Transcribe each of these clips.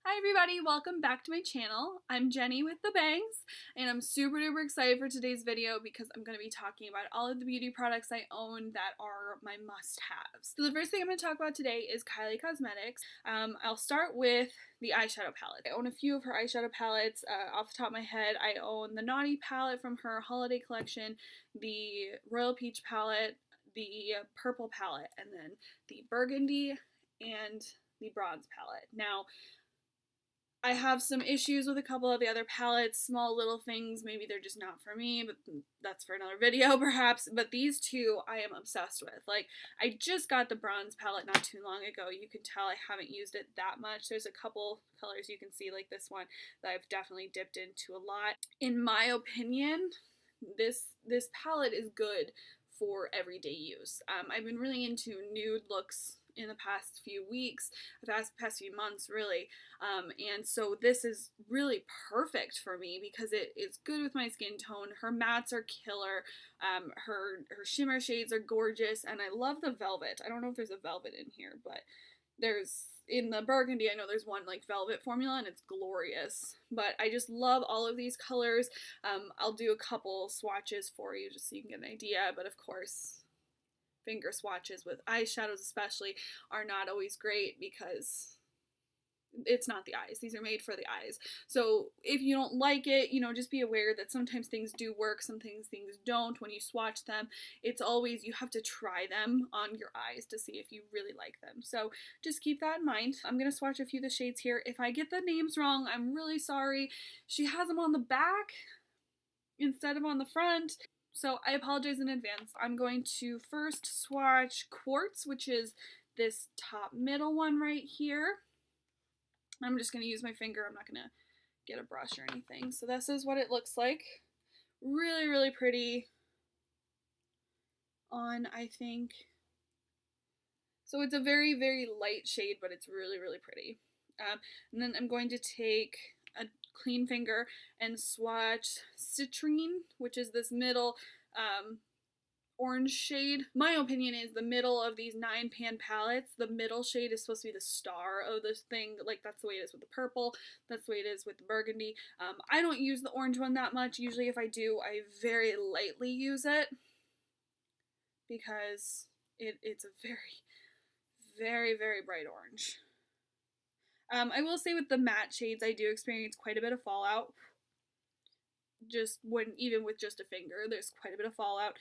Hi everybody, welcome back to my channel. I'm Jenny with the bangs, and I'm super duper excited for today's video because I'm going to be talking about all of the beauty products I own that are my must-haves. So the first thing I'm going to talk about today is Kylie Cosmetics. I'll start with the eyeshadow palette. I own a few of her eyeshadow palettes. Off the top of my head, I own the Naughty palette from her holiday collection, the Royal Peach palette, the Purple palette, and then the Burgundy and the Bronze palette. Now, I have some issues with a couple of the other palettes, small little things, maybe they're just not for me, but that's for another video perhaps, but these two I am obsessed with. Like, I just got the Bronze palette not too long ago. You can tell I haven't used it that much. There's a couple colors you can see, like this one, that I've definitely dipped into a lot. In my opinion, this palette is good for everyday use. I've been really into nude looks in the past few weeks, past few months really, and so this is really perfect for me because it's good with my skin tone. Her mattes are killer, her shimmer shades are gorgeous, and I love the velvet. I don't know if there's a velvet in here, but in the Burgundy, I know there's one like velvet formula and it's glorious, but I just love all of these colors. I'll do a couple swatches for you just so you can get an idea, but of course finger swatches with eyeshadows especially are not always great because it's not the eyes. These are made for the eyes. So if you don't like it, just be aware that sometimes things do work, sometimes things don't. When you swatch them, it's always, you have to try them on your eyes to see if you really like them. So just keep that in mind. I'm going to swatch a few of the shades here. If I get the names wrong, I'm really sorry. She has them on the back instead of on the front, so I apologize in advance. I'm going to first swatch Quartz, which is this top middle one right here. I'm just going to use my finger. I'm not going to get a brush or anything. So this is what it looks like. Really, really pretty on, I think. So it's a very, very light shade, but it's really, really pretty. And then I'm going to take a clean finger and swatch Citrine, which is this middle orange shade. My opinion is the middle of these 9-pan palettes, the middle shade is supposed to be the star of this thing. Like, that's the way it is with the purple, that's the way it is with the burgundy. I don't use the orange one that much. Usually if I do, I very lightly use it because it's a very, very, very bright orange. I will say with the matte shades, I do experience quite a bit of fallout. Even with just a finger, there's quite a bit of fallout.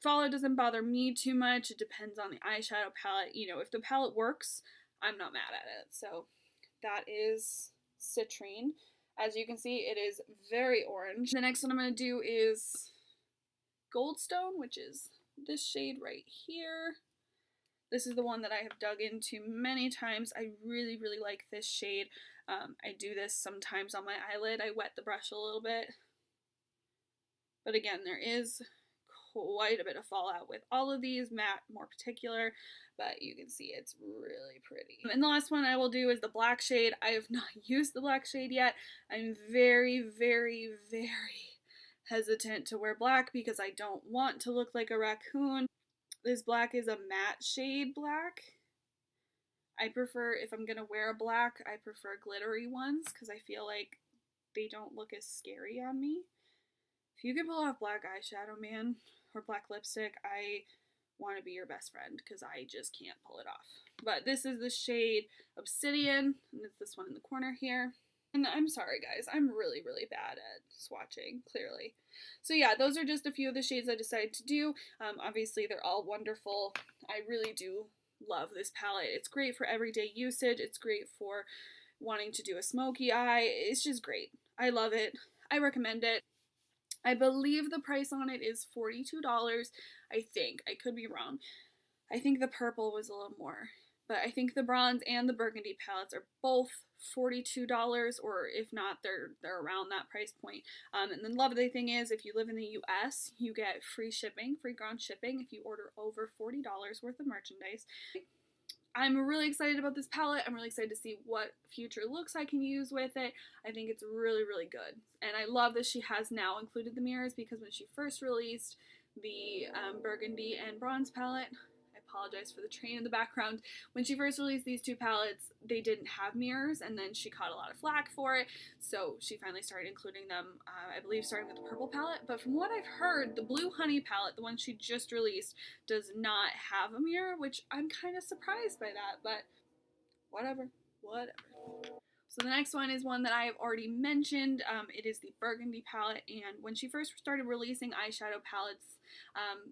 Fallout doesn't bother me too much. It depends on the eyeshadow palette. If the palette works, I'm not mad at it. So that is Citrine. As you can see, it is very orange. The next one I'm going to do is Goldstone, which is this shade right here. This is the one that I have dug into many times. I really, really like this shade. I do this sometimes on my eyelid. I wet the brush a little bit. But again, there is quite a bit of fallout with all of these, matte more particular, but you can see it's really pretty. And the last one I will do is the black shade. I have not used the black shade yet. I'm very, very, very hesitant to wear black because I don't want to look like a raccoon. This black is a matte shade black. I prefer, if I'm gonna wear a black, I prefer glittery ones because I feel like they don't look as scary on me. If you can pull off black eyeshadow, man, or black lipstick, I want to be your best friend because I just can't pull it off. But this is the shade Obsidian, and it's this one in the corner here. And I'm sorry, guys, I'm really, really bad at swatching, clearly. So yeah, those are just a few of the shades I decided to do. Obviously, they're all wonderful. I really do love this palette. It's great for everyday usage. It's great for wanting to do a smoky eye. It's just great. I love it. I recommend it. I believe the price on it is $42, I think. I could be wrong. I think the purple was a little more. But I think the bronze and the burgundy palettes are both $42, or if not, they're around that price point. And the lovely thing is, if you live in the US, you get free shipping, free ground shipping if you order over $40 worth of merchandise. I'm really excited about this palette. I'm really excited to see what future looks I can use with it. I think it's really, really good. And I love that she has now included the mirrors because when she first released the burgundy and bronze palette, I apologize for the train in the background. When she first released these two palettes, they didn't have mirrors, and then she caught a lot of flack for it, so she finally started including them, I believe starting with the purple palette. But from what I've heard, the Blue Honey palette, the one she just released, does not have a mirror, which I'm kind of surprised by that, but whatever. So the next one is one that I have already mentioned. It is the Burgundy palette, and when she first started releasing eyeshadow palettes,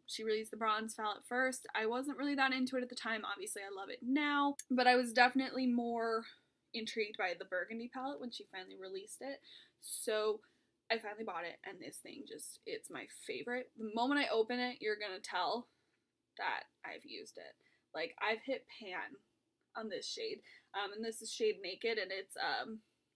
she released the bronze palette first. I wasn't really that into it at the time. Obviously, I love it now, but I was definitely more intrigued by the Burgundy palette when she finally released it. So I finally bought it, and this thing just, it's my favorite. The moment I open it, you're gonna tell that I've used it. Like, I've hit pan on this shade, and this is shade Naked, and it's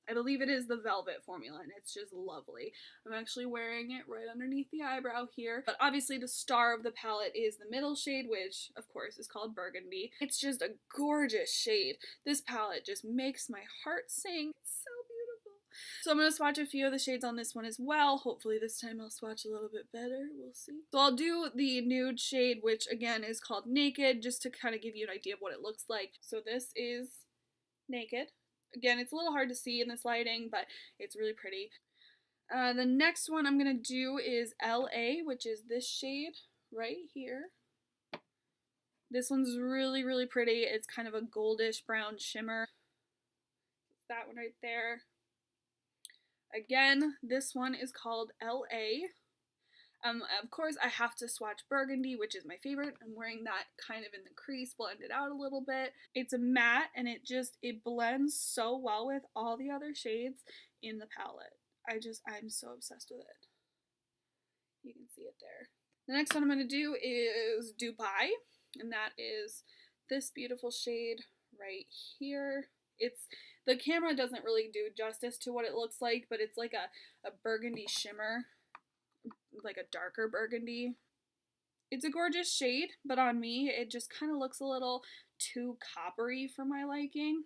I believe it is the Velvet formula, and it's just lovely. I'm actually wearing it right underneath the eyebrow here, but obviously the star of the palette is the middle shade, which of course is called Burgundy. It's just a gorgeous shade. This palette just makes my heart sing. It's so beautiful. So I'm going to swatch a few of the shades on this one as well. Hopefully this time I'll swatch a little bit better. We'll see. So I'll do the nude shade, which again is called Naked, just to kind of give you an idea of what it looks like. So this is Naked. Again, it's a little hard to see in this lighting, but it's really pretty. The next one I'm going to do is LA, which is this shade right here. This one's really, really pretty. It's kind of a goldish brown shimmer. That one right there. Again, this one is called LA. Of course, I have to swatch Burgundy, which is my favorite. I'm wearing that kind of in the crease, blended out a little bit. It's a matte, and it blends so well with all the other shades in the palette. I'm so obsessed with it. You can see it there. The next one I'm going to do is Dubai, and that is this beautiful shade right here. The camera doesn't really do justice to what it looks like, but it's like a burgundy shimmer, like a darker burgundy. It's a gorgeous shade, but on me it just kind of looks a little too coppery for my liking.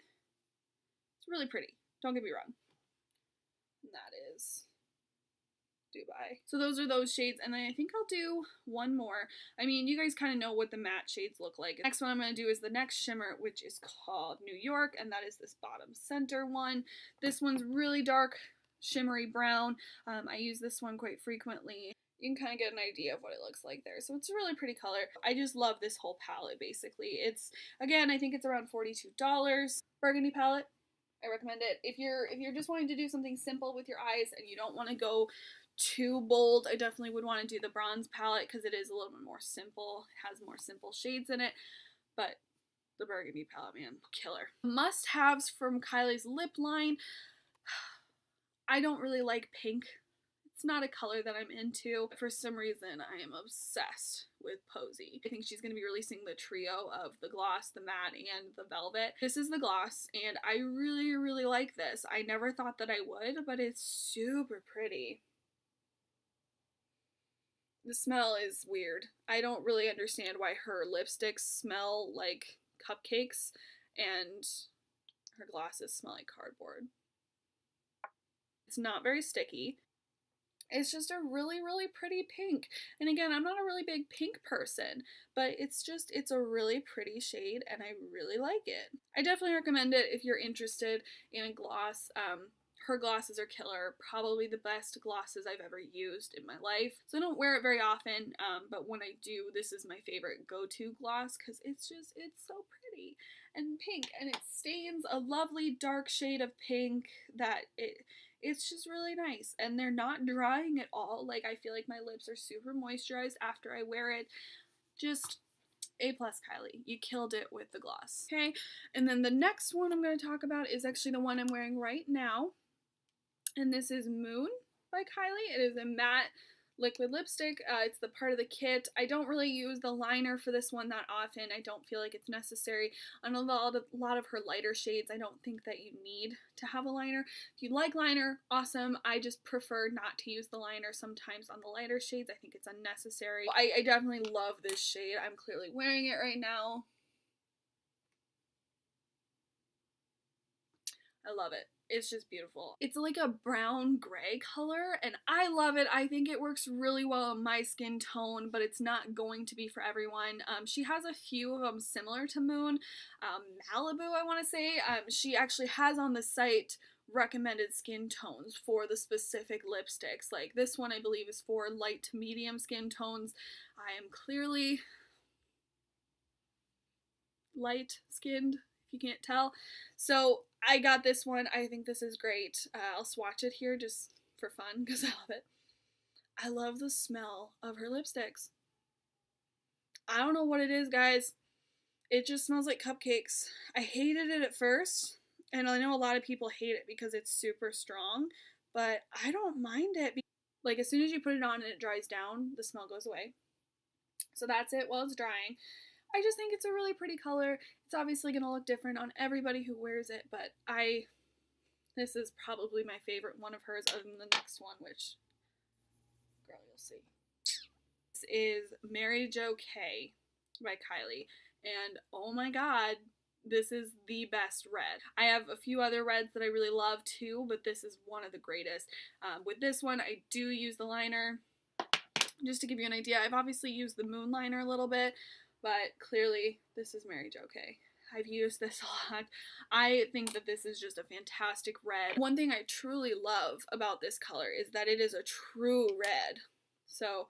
It's really pretty, don't get me wrong. And that is Dubai. So those are those shades, and then I think I'll do one more. I mean, you guys kind of know what the matte shades look like. The next one I'm going to do is the next shimmer, which is called New York, and that is this bottom center one. This one's really dark, shimmery brown. I use this one quite frequently. You can kind of get an idea of what it looks like there. So it's a really pretty color. I just love this whole palette, basically. It's, again, I think it's around $42. Burgundy palette, I recommend it. If you're just wanting to do something simple with your eyes and you don't want to go too bold, I definitely would want to do the bronze palette because it is a little bit more simple. It has more simple shades in it, but the Burgundy palette, man, killer. Must-haves from Kylie's lip line. I don't really like pink. It's not a color that I'm into. For some reason, I am obsessed with Posey. I think she's going to be releasing the trio of the gloss, the matte, and the velvet. This is the gloss, and I really, really like this. I never thought that I would, but it's super pretty. The smell is weird. I don't really understand why her lipsticks smell like cupcakes and her glosses smell like cardboard. It's not very sticky. It's just a really, really pretty pink. And again, I'm not a really big pink person, but it's a really pretty shade and I really like it. I definitely recommend it if you're interested in a gloss. Her glosses are killer, probably the best glosses I've ever used in my life. So I don't wear it very often, but when I do, this is my favorite go-to gloss because it's so pretty and pink, and it stains a lovely dark shade of pink that it's just really nice, and they're not drying at all. Like, I feel like my lips are super moisturized after I wear it. Just A+, Kylie. You killed it with the gloss. Okay, and then the next one I'm going to talk about is actually the one I'm wearing right now, and this is Moon by Kylie. It is a matte liquid lipstick. It's the part of the kit. I don't really use the liner for this one that often. I don't feel like it's necessary. On a lot of her lighter shades, I don't think that you need to have a liner. If you like liner, awesome. I just prefer not to use the liner sometimes on the lighter shades. I think it's unnecessary. I definitely love this shade. I'm clearly wearing it right now. I love it. It's just beautiful. It's like a brown gray color and I love it. I think it works really well on my skin tone, but it's not going to be for everyone. She has a few of them similar to Moon. Malibu, I want to say. She actually has on the site recommended skin tones for the specific lipsticks. Like this one I believe is for light to medium skin tones. I am clearly light skinned, if you can't tell. So I got this one. I think this is great. I'll swatch it here just for fun because I love it. I love the smell of her lipsticks. I don't know what it is, guys. It just smells like cupcakes. I hated it at first, and I know a lot of people hate it because it's super strong, but I don't mind it. Like as soon as you put it on and it dries down, the smell goes away. So that's it while it's drying. I just think it's a really pretty color. It's obviously going to look different on everybody who wears it, but this is probably my favorite one of hers other than the next one, which, girl, you'll see. This is Mary Jo K by Kylie, and oh my god, this is the best red. I have a few other reds that I really love too, but this is one of the greatest. With this one, I do use the liner. Just to give you an idea, I've obviously used the Moon liner a little bit, but clearly this is Mary Jo K. I've used this a lot. I think that this is just a fantastic red. One thing I truly love about this color is that it is a true red. So,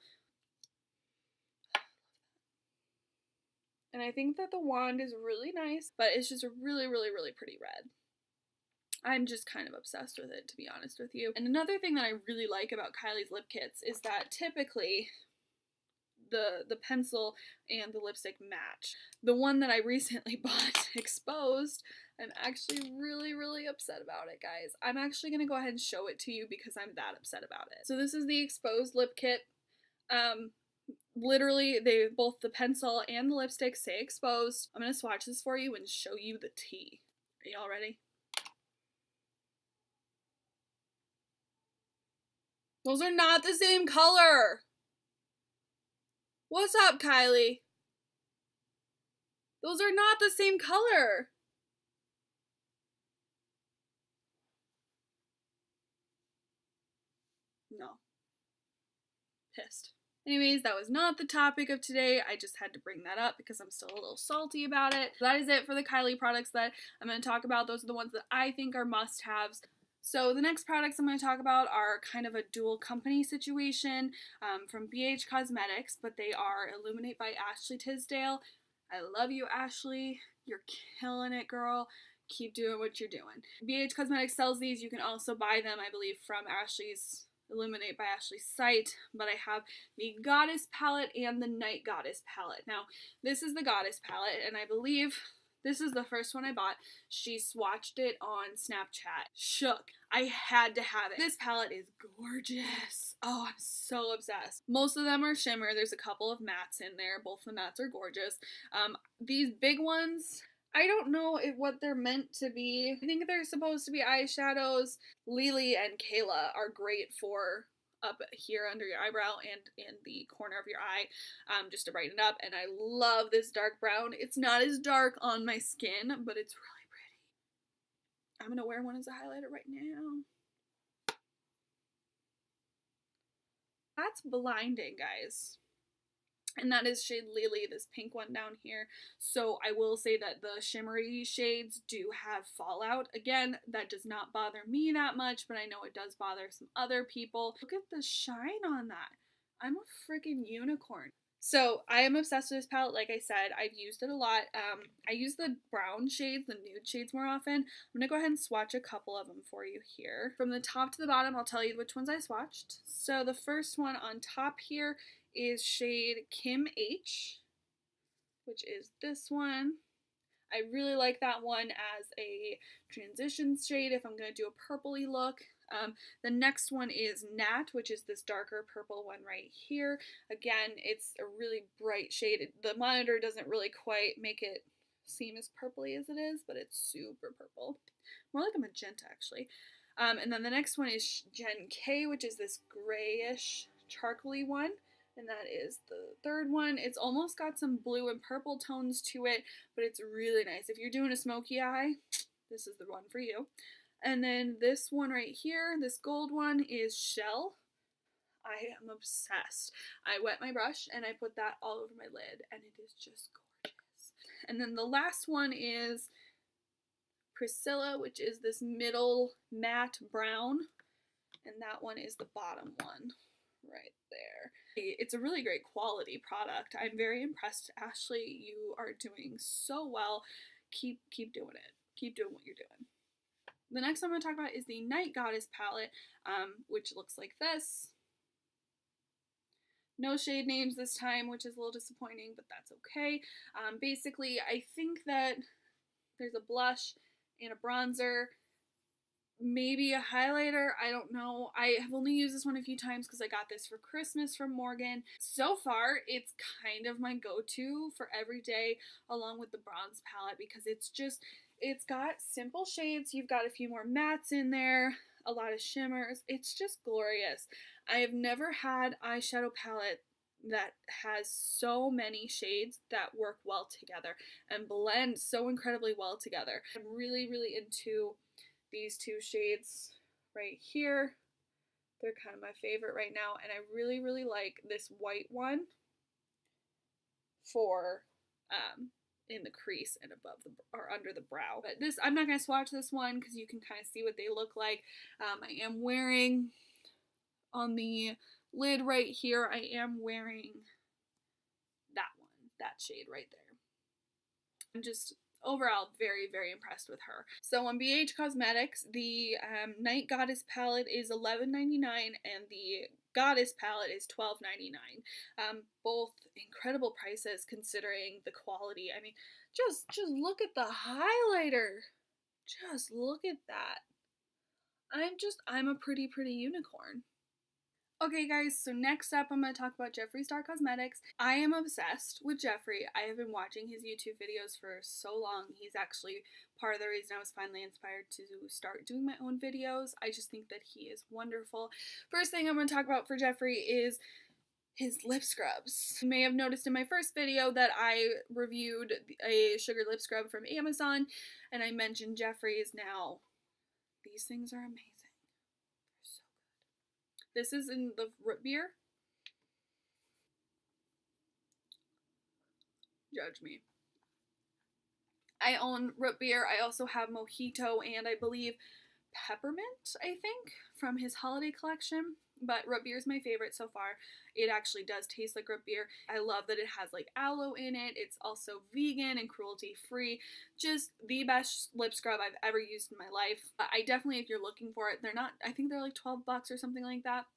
and I think that the wand is really nice, but it's just a really, really, really pretty red. I'm just kind of obsessed with it, to be honest with you. And another thing that I really like about Kylie's lip kits is that typically the pencil and the lipstick match. The one that I recently bought, Exposed, I'm actually really, really upset about it, guys. I'm actually going to go ahead and show it to you because I'm that upset about it. So this is the Exposed lip kit. Literally, both the pencil and the lipstick say Exposed. I'm going to swatch this for you and show you the tea. Are y'all ready? Those are not the same color! What's up, Kylie? Those are not the same color! No. Pissed. Anyways, that was not the topic of today. I just had to bring that up because I'm still a little salty about it. That is it for the Kylie products that I'm going to talk about. Those are the ones that I think are must-haves. So the next products I'm going to talk about are kind of a dual company situation from BH Cosmetics, but they are Illuminate by Ashley Tisdale. I love you, Ashley. You're killing it, girl. Keep doing what you're doing. BH Cosmetics sells these. You can also buy them, I believe, from Ashley's Illuminate by Ashley's site, but I have the Goddess palette and the Night Goddess palette. Now, this is the Goddess palette, and I believe this is the first one I bought. She swatched it on Snapchat. Shook. I had to have it. This palette is gorgeous. Oh, I'm so obsessed. Most of them are shimmer. There's a couple of mattes in there. Both the mattes are gorgeous. These big ones, I don't know what they're meant to be. I think they're supposed to be eyeshadows. Lily and Kayla are great for up here under your eyebrow and in the corner of your eye, just to brighten it up. And I love this dark brown. It's not as dark on my skin, but it's really pretty. I'm gonna wear one as a highlighter right now. That's blinding, guys. And that is shade Lily, this pink one down here. So I will say that the shimmery shades do have fallout. Again, that does not bother me that much, but I know it does bother some other people. Look at the shine on that. I'm a freaking unicorn. So I am obsessed with this palette. Like I said, I've used it a lot. I use the brown shades, the nude shades more often. I'm going to go ahead and swatch a couple of them for you here. From the top to the bottom, I'll tell you which ones I swatched. So the first one on top here is shade Kim H, which is this one. I really like that one as a transition shade if I'm going to do a purpley look. The next one is Nat, which is this darker purple one right here. Again, it's a really bright shade. The monitor doesn't really quite make it seem as purpley as it is, but it's super purple. More like a magenta, actually. And then the next one is Gen K, which is this grayish charcoaly one. And that is the third one. It's almost got some blue and purple tones to it, but it's really nice. If you're doing a smoky eye, this is the one for you. And then this one right here, this gold one, is Shell. I am obsessed. I wet my brush and I put that all over my lid and it is just gorgeous. And then the last one is Priscilla, which is this middle matte brown. And that one is the bottom one right there. It's a really great quality product. I'm very impressed. Ashley, you are doing so well. Keep doing it. Keep doing what you're doing. The next one I'm going to talk about is the Night Goddess palette, which looks like this. No shade names this time, which is a little disappointing, but that's okay. Basically, I think that there's a blush and a bronzer, maybe a highlighter, I don't know. I have only used this one a few times because I got this for Christmas from Morgan. So far, it's kind of my go-to for every day, along with the bronze palette, because it's got simple shades. You've got a few more mattes in there, a lot of shimmers. It's just glorious. I have never had eyeshadow palette that has so many shades that work well together and blend so incredibly well together. I'm really, really into these two shades right here. They're kind of my favorite right now, and I really, really like this white one for in the crease and above the or under the brow. But this, I'm not going to swatch this one because you can kind of see what they look like. I am wearing on the lid right here, I am wearing that one, that shade right there. I'm just overall very, very impressed with her. So on BH Cosmetics, the Night Goddess palette is $11.99 and the Goddess palette is $12.99. Both incredible prices considering the quality. I mean, just look at the highlighter. Just look at that. I'm a pretty unicorn. Okay guys, so next up I'm going to talk about Jeffree Star Cosmetics. I am obsessed with Jeffree. I have been watching his YouTube videos for so long. He's actually part of the reason I was finally inspired to start doing my own videos. I just think that he is wonderful. First thing I'm going to talk about for Jeffree is his lip scrubs. You may have noticed in my first video that I reviewed a sugar lip scrub from Amazon and I mentioned Jeffree's. Now, these things are amazing. This is in the root beer. Judge me. I own root beer. I also have mojito and I believe peppermint, I think, from his holiday collection. But root beer is my favorite so far. It actually does taste like root beer. I love that it has like aloe in it. It's also vegan and cruelty free. Just the best lip scrub I've ever used in my life. I definitely, if you're looking for it, they're not, I think they're like $12 or something like that.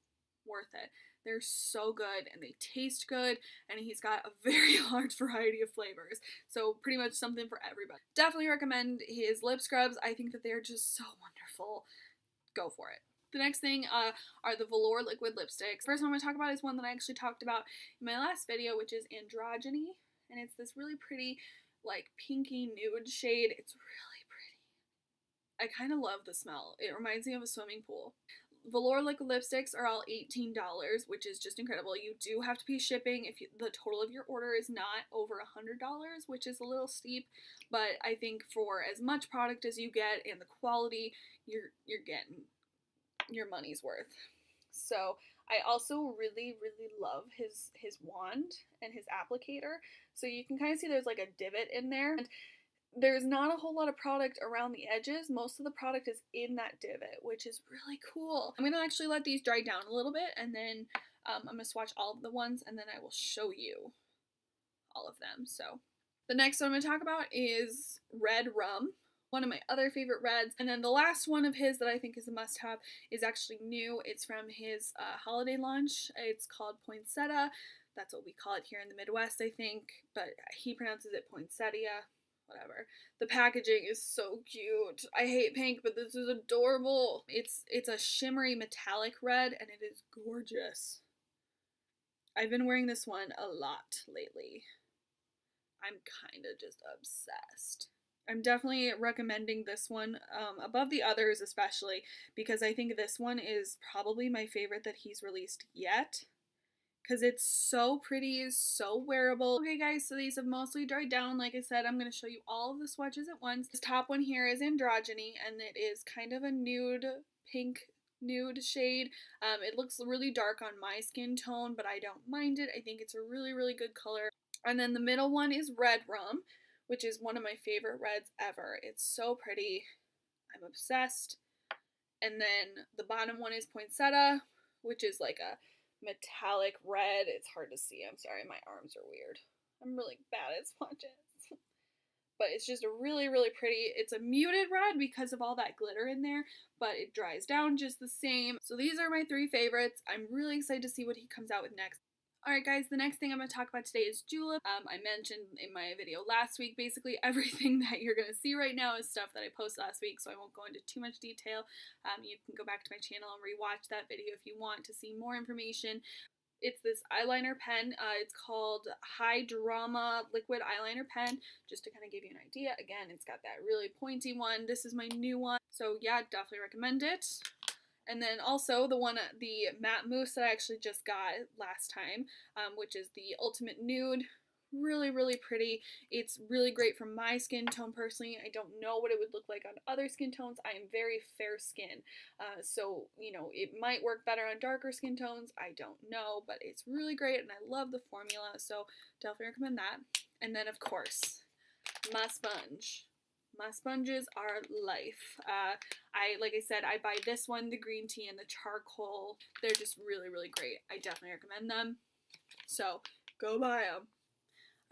Worth it. They're so good and they taste good, and he's got a very large variety of flavors, so pretty much something for everybody. Definitely recommend his lip scrubs. I think that they're just so wonderful. Go for it. The next thing are the Velour liquid lipsticks. First one I'm going to talk about is one that I actually talked about in my last video, which is Androgyny, and it's this really pretty like pinky nude shade. It's really pretty. I kind of love the smell. It reminds me of a swimming pool. Velour liquid lipsticks are all $18, which is just incredible. You do have to pay shipping if the total of your order is not over $100, which is a little steep, but I think for as much product as you get and the quality, you're getting your money's worth. So I also really love his wand and his applicator. So you can kind of see there's like a divot in there. And there's not a whole lot of product around the edges. Most of the product is in that divot, which is really cool. I'm going to actually let these dry down a little bit, and then I'm going to swatch all of the ones, and then I will show you all of them. So the next one I'm going to talk about is Red Rum, one of my other favorite reds. And then the last one of his that I think is a must-have is actually new. It's from his holiday launch. It's called Poinsettia. That's what we call it here in the Midwest, I think, but he pronounces it poinsettia. Whatever. The packaging is so cute. I hate pink, but this is adorable. It's a shimmery metallic red, and it is gorgeous. I've been wearing this one a lot lately. I'm kind of just obsessed. I'm definitely recommending this one above the others, especially because I think this one is probably my favorite that he's released yet. because it's so pretty, so wearable. Okay guys, so these have mostly dried down. Like I said, I'm going to show you all of the swatches at once. This top one here is Androgyny, and it is kind of a nude pink nude shade. It looks really dark on my skin tone, but I don't mind it. I think it's a really, really good color. And then the middle one is Red Rum, which is one of my favorite reds ever. It's so pretty. I'm obsessed. And then the bottom one is Poinsettia, which is like a metallic red. It's hard to see. I'm sorry, my arms are weird. I'm really bad at swatches. But it's just a really, really pretty, it's a muted red because of all that glitter in there, but it dries down just the same. So these are my 3 favorites. I'm really excited to see what he comes out with next. Alright guys, the next thing I'm going to talk about today is Julep. I mentioned in my video last week, basically everything that you're going to see right now is stuff that I posted last week, so I won't go into too much detail. You can go back to my channel and rewatch that video if you want to see more information. It's this eyeliner pen. It's called High Drama Liquid Eyeliner Pen. Just to kind of give you an idea, again, it's got that really pointy one. This is my new one, so yeah, definitely recommend it. And then also the matte mousse that I actually just got last time, which is the Ultimate Nude. Really, really pretty. It's really great for my skin tone personally. I don't know what it would look like on other skin tones. I am very fair skin, so you know, it might work better on darker skin tones. I don't know, but it's really great and I love the formula, so definitely recommend that. And then of course, my sponge. My sponges are life. Like I said, I buy this one, the green tea and the charcoal. They're just really, really great. I definitely recommend them. So go buy them.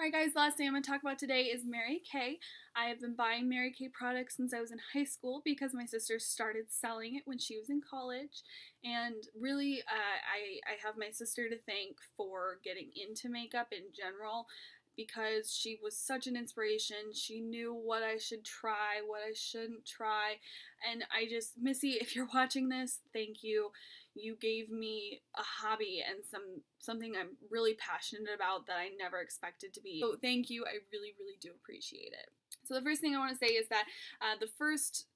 Alright guys, the last thing I'm going to talk about today is Mary Kay. I have been buying Mary Kay products since I was in high school because my sister started selling it when she was in college. And really, I have my sister to thank for getting into makeup in general, because she was such an inspiration. She knew what I should try, what I shouldn't try, and I just, Missy, if you're watching this, thank you. You gave me a hobby and something I'm really passionate about that I never expected to be. So thank you, I really, really do appreciate it. So the first thing I want to say is that the first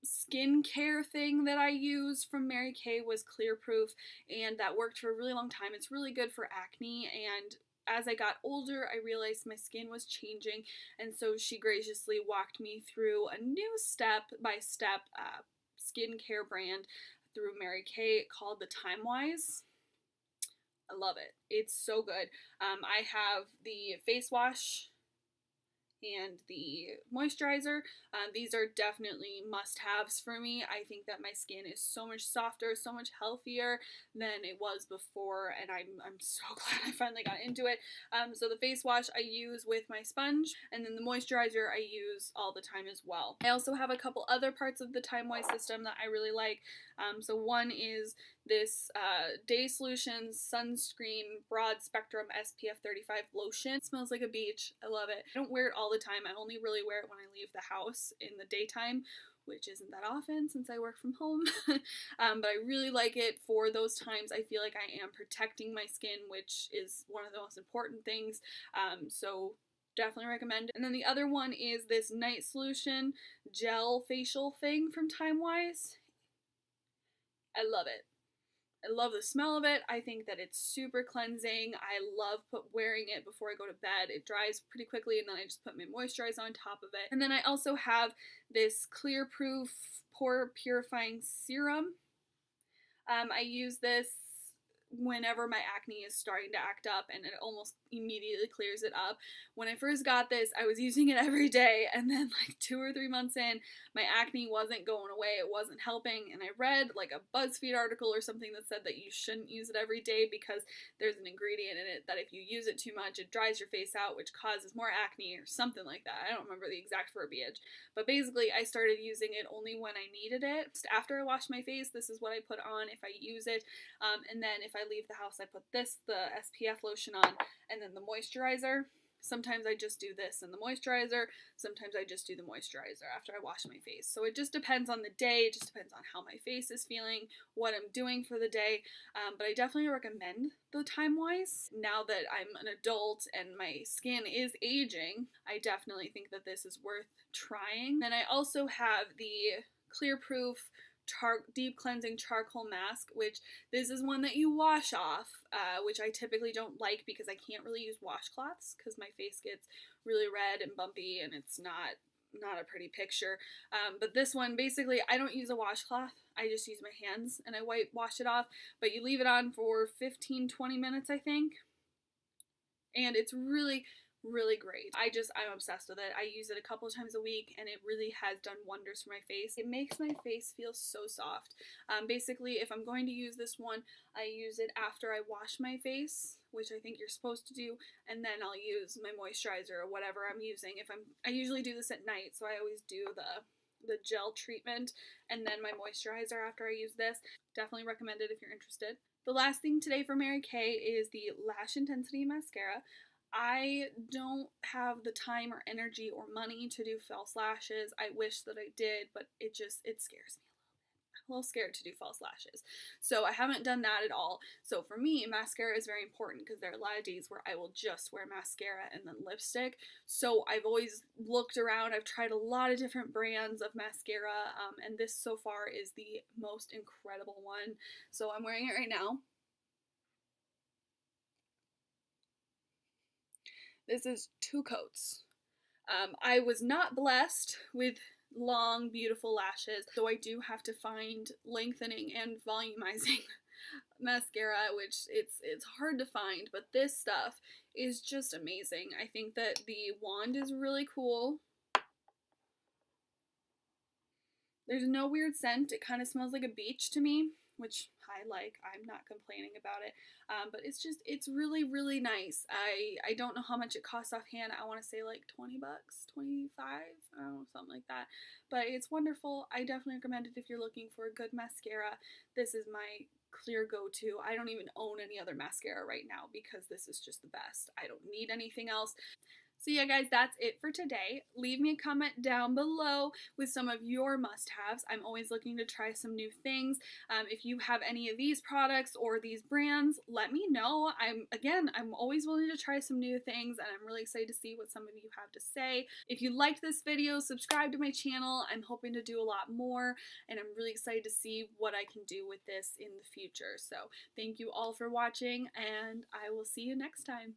skincare thing that I used from Mary Kay was Clear Proof, and that worked for a really long time. It's really good for acne, and as I got older, I realized my skin was changing, and so she graciously walked me through a new step-by-step skincare brand through Mary Kay called the Timewise. I love it. It's so good. I have the face wash and the moisturizer. These are definitely must-haves for me. I think that my skin is so much softer, so much healthier than it was before, and I'm so glad I finally got into it. So the face wash I use with my sponge, and then the moisturizer I use all the time as well. I also have a couple other parts of the Timewise system that I really like. So one is this Day Solutions Sunscreen Broad Spectrum SPF 35 lotion. It smells like a beach. I love it. I don't wear it all the time. I only really wear it when I leave the house in the daytime, which isn't that often since I work from home. But I really like it for those times. I feel like I am protecting my skin, which is one of the most important things. So definitely recommend it. And then the other one is this Night Solution gel facial thing from Timewise. I love it. I love the smell of it. I think that it's super cleansing. I love wearing it before I go to bed. It dries pretty quickly, and then I just put my moisturizer on top of it. And then I also have this Clear Proof Pore Purifying Serum. I use this whenever my acne is starting to act up, and it almost immediately clears it up. When I first got this, I was using it every day, and then like 2 or 3 months in, my acne wasn't going away, it wasn't helping, and I read like a BuzzFeed article or something that said that you shouldn't use it every day because there's an ingredient in it that if you use it too much, it dries your face out, which causes more acne or something like that. I don't remember the exact verbiage, but basically I started using it only when I needed it. Just after I wash my face, this is what I put on if I use it, and then if I leave the house, I put the SPF lotion on, and then the moisturizer. Sometimes I just do this and the moisturizer. Sometimes I just do the moisturizer after I wash my face. So it just depends on the day. It just depends on how my face is feeling, what I'm doing for the day. But I definitely recommend the Timewise. Now that I'm an adult and my skin is aging, I definitely think that this is worth trying. Then I also have the Clear Proof deep cleansing charcoal mask, which this is one that you wash off, which I typically don't like because I can't really use washcloths because my face gets really red and bumpy and it's not a pretty picture. But this one, basically, I don't use a washcloth. I just use my hands and I wash it off, but you leave it on for 15-20 minutes, I think. And it's really, really great. I'm obsessed with it. I use it a couple of times a week and it really has done wonders for my face. It makes my face feel so soft. Basically, if I'm going to use this one, I use it after I wash my face, which I think you're supposed to do, and then I'll use my moisturizer or whatever I'm using. I usually do this at night, so I always do the gel treatment and then my moisturizer after I use this. Definitely recommend it if you're interested. The last thing today for Mary Kay is the Lash Intensity Mascara. I don't have the time or energy or money to do false lashes. I wish that I did, but it scares me a little bit. I'm a little scared to do false lashes. So I haven't done that at all. So for me, mascara is very important because there are a lot of days where I will just wear mascara and then lipstick. So I've always looked around. I've tried a lot of different brands of mascara, and this so far is the most incredible one. So I'm wearing it right now. This is 2 coats. I was not blessed with long, beautiful lashes, so I do have to find lengthening and volumizing mascara, which it's hard to find, but this stuff is just amazing. I think that the wand is really cool. There's no weird scent. It kind of smells like a beach to me, which I like. I'm not complaining about it. But it's really, really nice. I don't know how much it costs offhand. I want to say like 20 bucks, 25, I don't know, something like that. But it's wonderful. I definitely recommend it if you're looking for a good mascara. This is my clear go-to. I don't even own any other mascara right now because this is just the best. I don't need anything else. So yeah, guys, that's it for today. Leave me a comment down below with some of your must-haves. I'm always looking to try some new things. If you have any of these products or these brands, let me know. I'm always willing to try some new things, and I'm really excited to see what some of you have to say. If you liked this video, subscribe to my channel. I'm hoping to do a lot more, and I'm really excited to see what I can do with this in the future. So thank you all for watching, and I will see you next time.